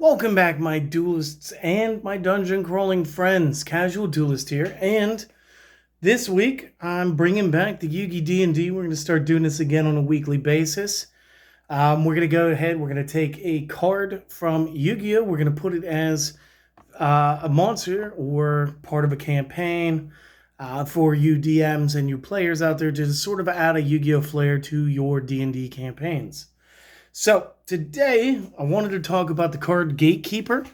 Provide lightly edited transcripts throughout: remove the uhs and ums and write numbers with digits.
Welcome back, my duelists and my dungeon crawling friends. Casual Duelist here, and this week I'm bringing back the Yugi-DnD. We're going to start doing this again on a weekly basis. We're going to go ahead. We're going to take a card from Yu-Gi-Oh. We're going to put it as a monster or part of a campaign for you DMs and you players out there to sort of add a Yu-Gi-Oh flair to your D&D campaigns. So today I wanted to talk about the card Gatekeeper,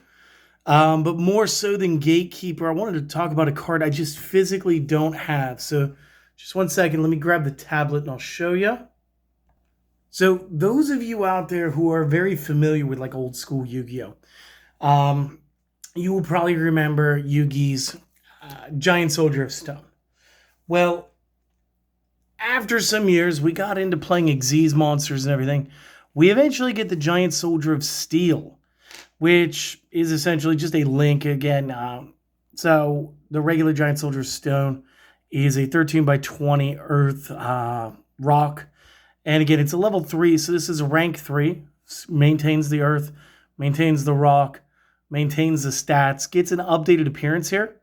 but more so than Gatekeeper, I wanted to talk about a card I just physically don't have. So just one second, let me grab the tablet and I'll show you. So those of you out there who are very familiar with like old school Yu-Gi-Oh, you will probably remember Yugi's Giant Soldier of Stone. Well, after some years, we got into playing Xyz monsters and everything. We eventually get the Giant Soldier of Steel, which is essentially just a link again. So the regular Giant Soldier of Stone is a 13 by 20 Earth rock. And again, it's a level 3, so this is a rank 3. Maintains the Earth, maintains the rock, maintains the stats, gets an updated appearance here.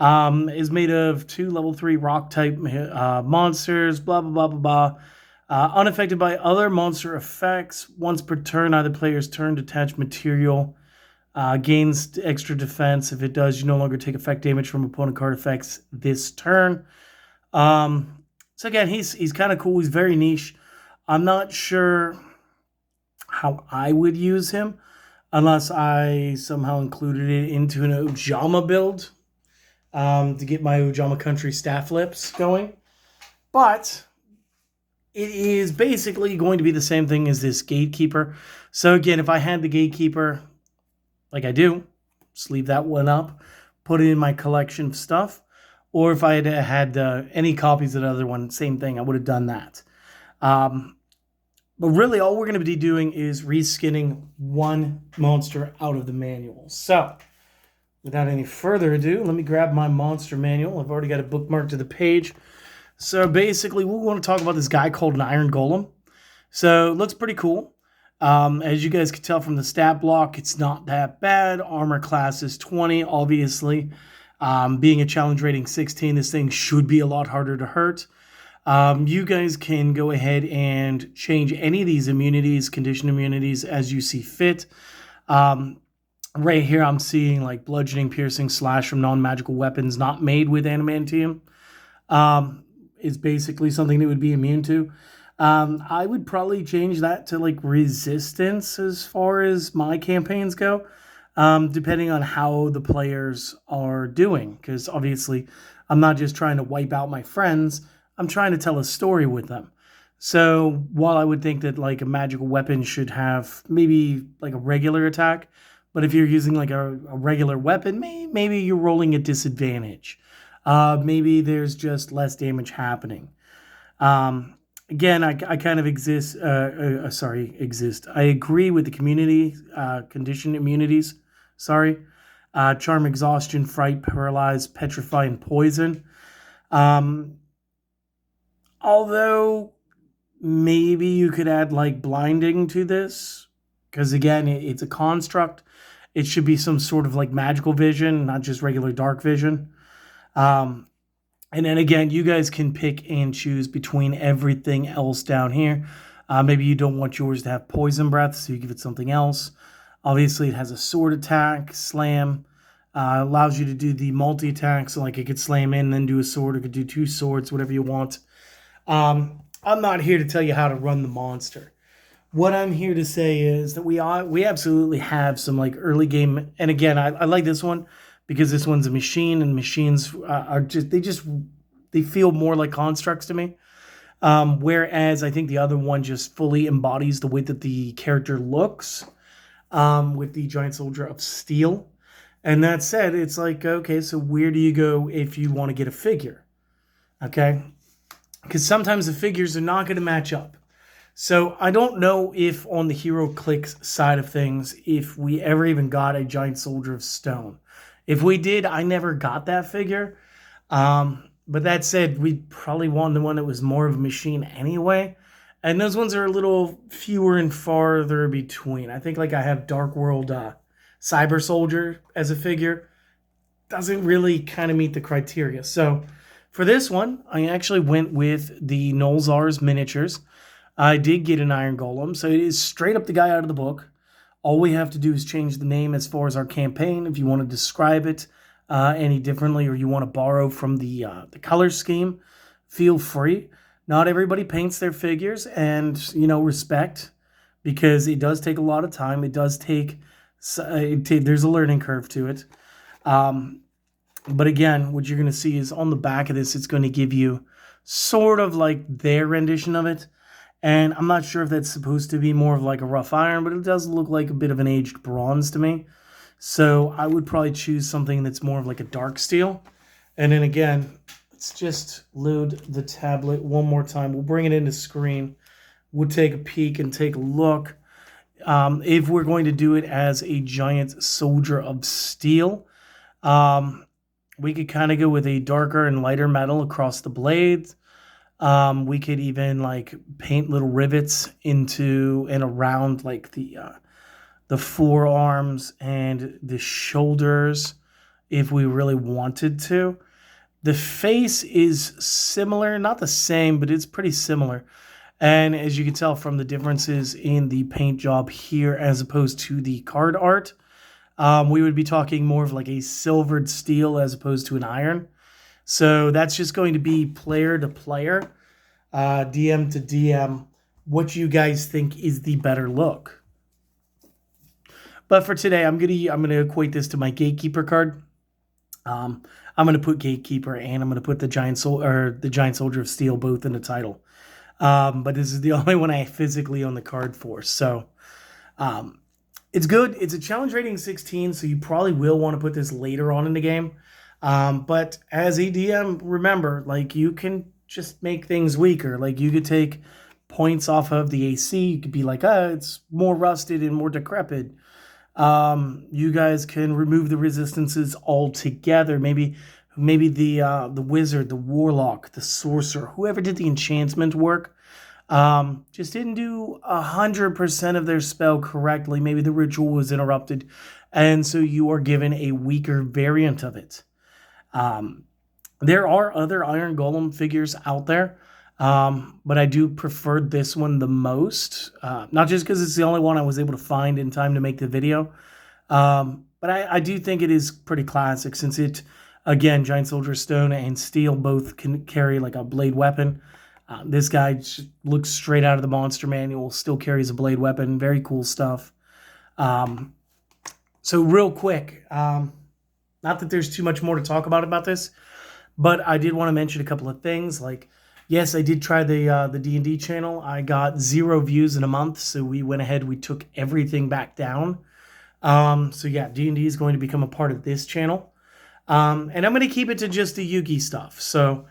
Is made of 2 level 3 rock type monsters, blah, blah, blah, blah, blah. Unaffected by other monster effects. Once per turn, either player's turn, detach material. Gains extra defense. If it does, you no longer take effect damage from opponent card effects this turn. So again, he's kind of cool. He's very niche. I'm not sure how I would use him unless I somehow included it into an Ojama build to get my Ojama Country staff lips going. But it is basically going to be the same thing as this Gatekeeper. So again, if I had the Gatekeeper, like I do, just leave that one up, put it in my collection of stuff. Or if I had any copies of the other one, same thing, I would have done that. But really, all we're going to be doing is reskinning one monster out of the manual. So, without any further ado, let me grab my monster manual. I've already got it bookmarked to the page. So basically, we want to talk about this guy called an Iron Golem. So it looks pretty cool. As you guys can tell from the stat block, it's not that bad. Armor class is 20, obviously. Being a challenge rating 16, this thing should be a lot harder to hurt. You guys can go ahead and change any of these immunities, condition immunities, as you see fit. Right here, I'm seeing like bludgeoning, piercing, slash from non-magical weapons not made with adamantium. Is basically something that would be immune to. I would probably change that to like resistance as far as my campaigns go, depending on how the players are doing. Because obviously, I'm not just trying to wipe out my friends, I'm trying to tell a story with them. So while I would think that like a magical weapon should have maybe like a regular attack, but if you're using like a regular weapon, maybe you're rolling a disadvantage. Maybe there's just less damage happening. Again, I kind of exist. I agree with the community condition immunities. Charm, exhaustion, fright, paralyze, petrify, and poison. Although maybe you could add like blinding to this, because again, it's a construct. It should be some sort of like magical vision, not just regular dark vision. And then again, you guys can pick and choose between everything else down here. Maybe you don't want yours to have poison breath, so you give it something else. Obviously, it has a sword attack, slam, allows you to do the multi-attack, so like it could slam in and then do a sword, or could do 2 swords, whatever you want. I'm not here to tell you how to run the monster. What I'm here to say is that we absolutely have some like early game, and again, I like this one, because this one's a machine, and machines they feel more like constructs to me. Whereas I think the other one just fully embodies the way that the character looks with the Giant Soldier of Steel. And that said, it's like, okay, so where do you go if you want to get a figure? Okay? Because sometimes the figures are not going to match up. So I don't know if on the HeroClix side of things, if we ever even got a Giant Soldier of Stone. If we did, I never got that figure. But that said, we probably wanted the one that was more of a machine anyway. And those ones are a little fewer and farther between. I think like I have Dark World Cyber Soldier as a figure doesn't really kind of meet the criteria. So for this one, I actually went with the Nolzar's miniatures. I did get an Iron Golem, so it is straight up the guy out of the book. All we have to do is change the name as far as our campaign. If you want to describe it any differently, or you want to borrow from the color scheme, feel free. Not everybody paints their figures, and respect, because it does take a lot of time. It does take there's a learning curve to it. But again, what you're going to see is on the back of this, it's going to give you sort of like their rendition of it. And I'm not sure if that's supposed to be more of like a rough iron, but it does look like a bit of an aged bronze to me. So I would probably choose something that's more of like a dark steel. And then again, let's just load the tablet one more time. We'll bring it into screen. We'll take a peek and take a look. If we're going to do it as a giant soldier of steel, we could kind of go with a darker and lighter metal across the blades. We could even like paint little rivets into and around like the forearms and the shoulders if we really wanted to. The face is similar, not the same, but it's pretty similar. And as you can tell from the differences in the paint job here as opposed to the card art, we would be talking more of like a silvered steel as opposed to an iron. So that's just going to be player to player, DM to DM, what you guys think is the better look. But for today, I'm gonna equate this to my Gatekeeper card. I'm gonna put Gatekeeper and I'm gonna put the Giant Soldier of Steel both in the title. But this is the only one I physically own the card for. So it's good. It's a challenge rating 16, so you probably will want to put this later on in the game. But as a DM, remember, like, you can just make things weaker. Like, you could take points off of the AC. You could be like, it's more rusted and more decrepit. You guys can remove the resistances altogether. Maybe the wizard, the warlock, the sorcerer, whoever did the enchantment work, just didn't do 100% of their spell correctly. Maybe the ritual was interrupted, and so you are given a weaker variant of it. There are other Iron Golem figures out there, but I do prefer this one the most. Not just because it's the only one I was able to find in time to make the video, but I do think it is pretty classic, since it, again, Giant Soldier Stone and Steel both can carry like a blade weapon. This guy just looks straight out of the monster manual, still carries a blade weapon. Very cool stuff. So real quick, not that there's too much more to talk about this, but I did want to mention a couple of things. Like, yes, I did try the D&D channel. I got 0 views in a month, so we went ahead, we took everything back down. So yeah, D&D is going to become a part of this channel. And I'm going to keep it to just the Yugi stuff. So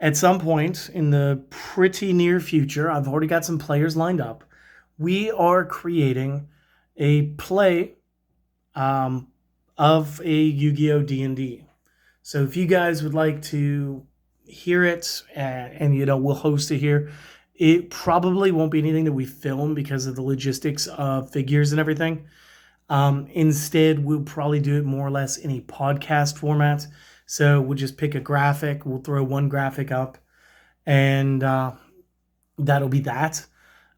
at some point in the pretty near future, I've already got some players lined up. We are creating a play of a Yu-Gi-Oh! D&D. So if you guys would like to hear it, and we'll host it here, it probably won't be anything that we film because of the logistics of figures and everything. Instead, we'll probably do it more or less in a podcast format. So we'll just pick a graphic, we'll throw one graphic up, and that'll be that.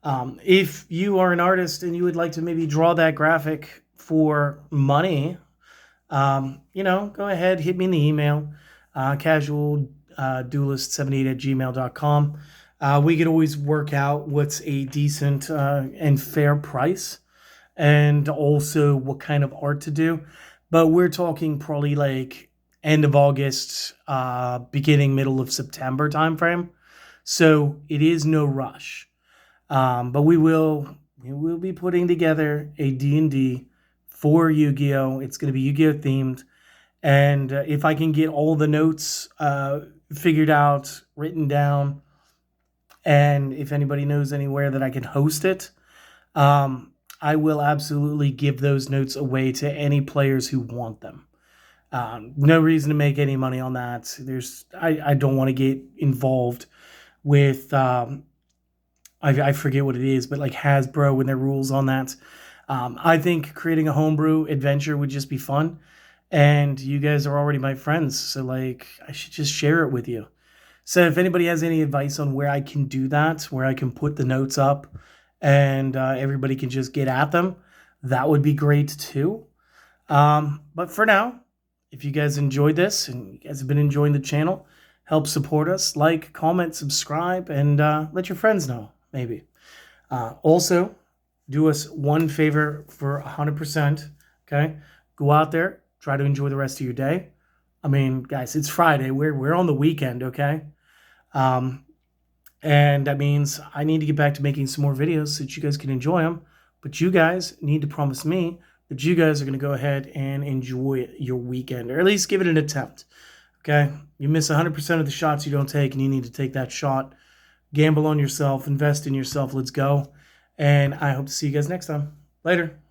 If you are an artist and you would like to maybe draw that graphic for money, go ahead, hit me in the email, casualduelist78@gmail.com. We could always work out what's a decent and fair price, and also what kind of art to do. But we're talking probably like end of August, middle of September timeframe. So it is no rush. But we will be putting together a D&D for Yu-Gi-Oh! It's going to be Yu-Gi-Oh! Themed. And if I can get all the notes figured out, written down, and if anybody knows anywhere that I can host it, I will absolutely give those notes away to any players who want them. No reason to make any money on that. I don't want to get involved with, I forget what it is, but like Hasbro and their rules on that. I think creating a homebrew adventure would just be fun. And you guys are already my friends. So, like, I should just share it with you. So if anybody has any advice on where I can do that, where I can put the notes up and everybody can just get at them, that would be great too. But for now, if you guys enjoyed this and you guys have been enjoying the channel, help support us, like, comment, subscribe, and let your friends know, maybe. Also, do us one favor for 100%, okay? Go out there, try to enjoy the rest of your day. I mean, guys, it's Friday. We're on the weekend, okay? And that means I need to get back to making some more videos so that you guys can enjoy them. But you guys need to promise me that you guys are going to go ahead and enjoy your weekend, or at least give it an attempt, okay? You miss 100% of the shots you don't take, and you need to take that shot. Gamble on yourself. Invest in yourself. Let's go. And I hope to see you guys next time. Later.